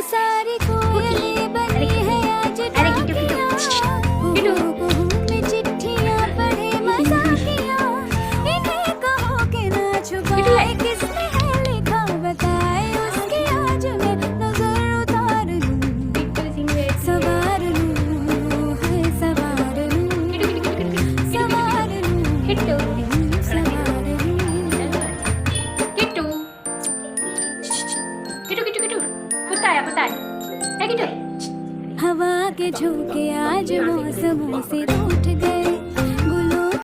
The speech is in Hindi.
सारी कोयलें बनी है आज टाकियाँ, में चिट्ठियाँ पढ़े मजाकियाँ, इन्हें कहो कि ना छुपाए किसने है लिखा बताए, उसकी आज मैं नजर उतार लूं, सवार लूं, है सवार लूं, सवार लूं, सवार लूं। हवा के झोंके आज मौसमों से रूठ गए,